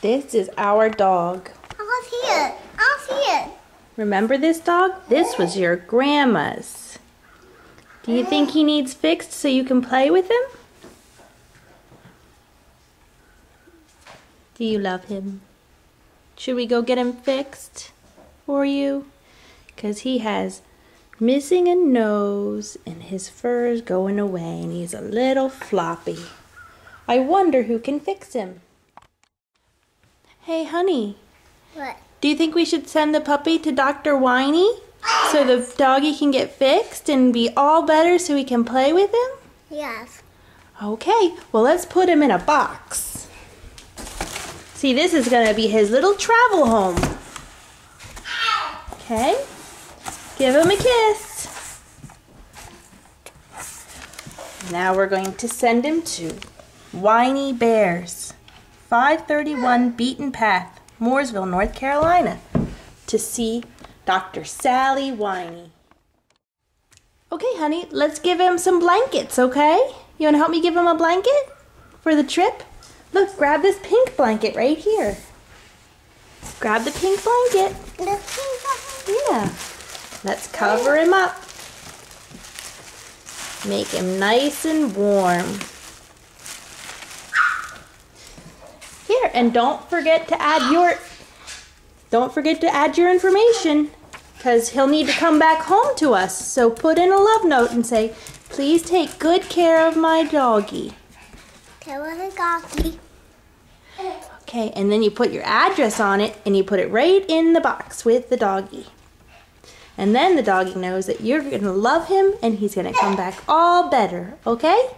This is our dog. I'll see it. I'll see it. Remember this dog? This was your grandma's. Do you think he needs fixed so you can play with him? Do you love him? Should we go get him fixed for you? Because he has missing a nose and his fur is going away and he's a little floppy. I wonder who can fix him. Hey, honey. What? Do you think we should send the puppy to Dr. Whiny so the doggy can get fixed and be all better so we can play with him? Yes. Okay, well let's put him in a box. See, this is going to be his little travel home. Okay, give him a kiss. Now we're going to send him to Whiny Bears, 531 Beaten Path, Mooresville, North Carolina, to see Dr. Sally Whiny. Okay, honey, let's give him some blankets, okay? You want to help me give him a blanket for the trip? Look, grab this pink blanket right here. Grab the pink blanket. Yeah. Let's cover him up. Make him nice and warm. Here, and don't forget to add your information, because he'll need to come back home to us. So put in a love note and say, please take good care of my doggy. Okay, and then you put your address on it and you put it right in the box with the doggy. And then the doggy knows that you're going to love him and he's going to come back all better, okay?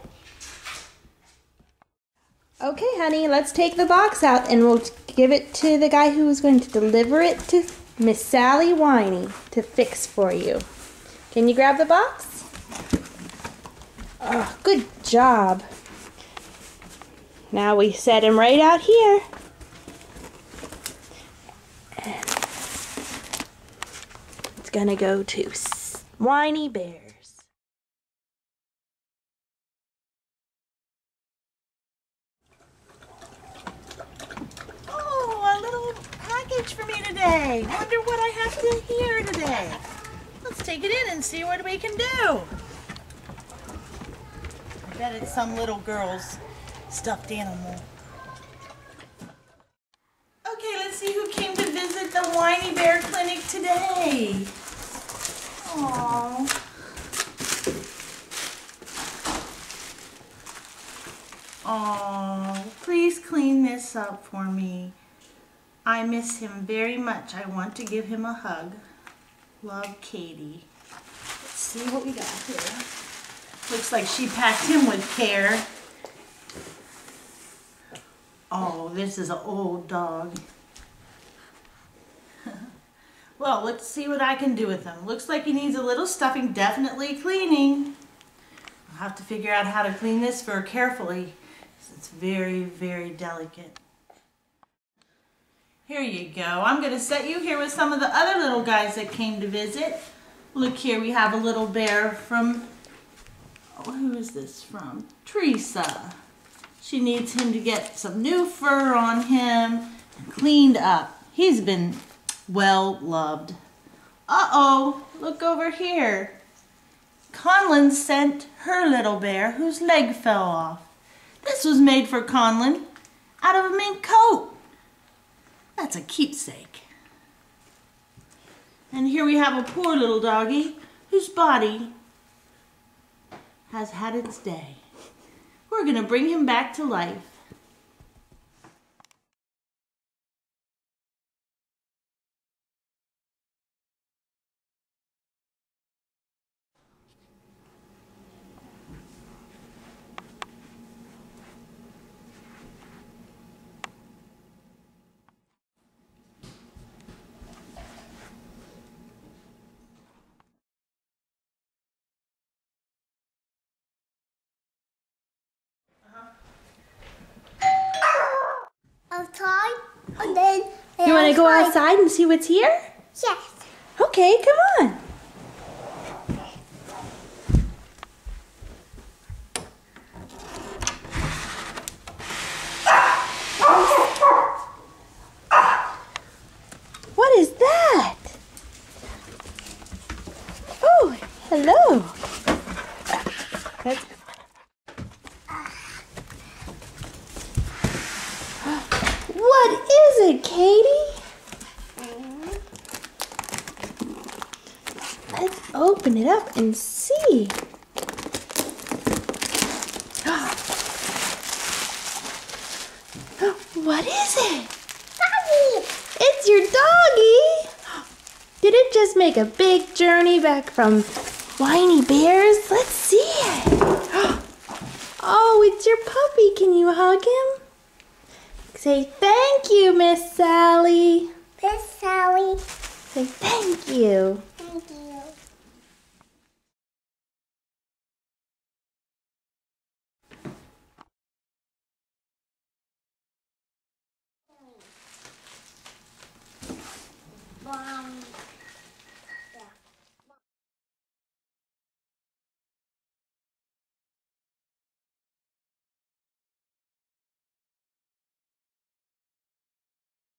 Okay, honey, let's take the box out and we'll give it to the guy who's going to deliver it to Miss Sally Whiny to fix for you. Can you grab the box? Oh, good job. Now we set him right out here. And it's gonna go to Whiny Bears. Oh, a little package for me today. Wonder what I have to hear today. Let's take it in and see what we can do. I bet it's some little girl's stuffed animal. Okay, let's see who came to visit the Whiny Bear Clinic today. Aww. Aww, please clean this up for me. I miss him very much. I want to give him a hug. Love, Katie. Let's see what we got here. Looks like she packed him with care. Oh, this is an old dog. Well, let's see what I can do with him. Looks like he needs a little stuffing, definitely cleaning. I'll have to figure out how to clean this fur carefully. It's very, very delicate. Here you go. I'm going to set you here with some of the other little guys that came to visit. Look here, we have a little bear from, oh, who is this from? Teresa. She needs him to get some new fur on him and cleaned up. He's been well loved. Uh-oh, look over here. Conlon sent her little bear whose leg fell off. This was made for Conlon out of a mink coat. That's a keepsake. And here we have a poor little doggy whose body has had its day. We're going to bring him back to life. Outside, and then You want to go outside and see what's here? Yes. Okay, come on. Let's open it up and see. What is it? Doggy. It's your doggy. Did it just make a big journey back from Whiny Bears? Let's see it. Oh, it's your puppy. Can you hug him? Say thank you, Miss Sally. Miss Sally. Say thank you. Thank you. Bye.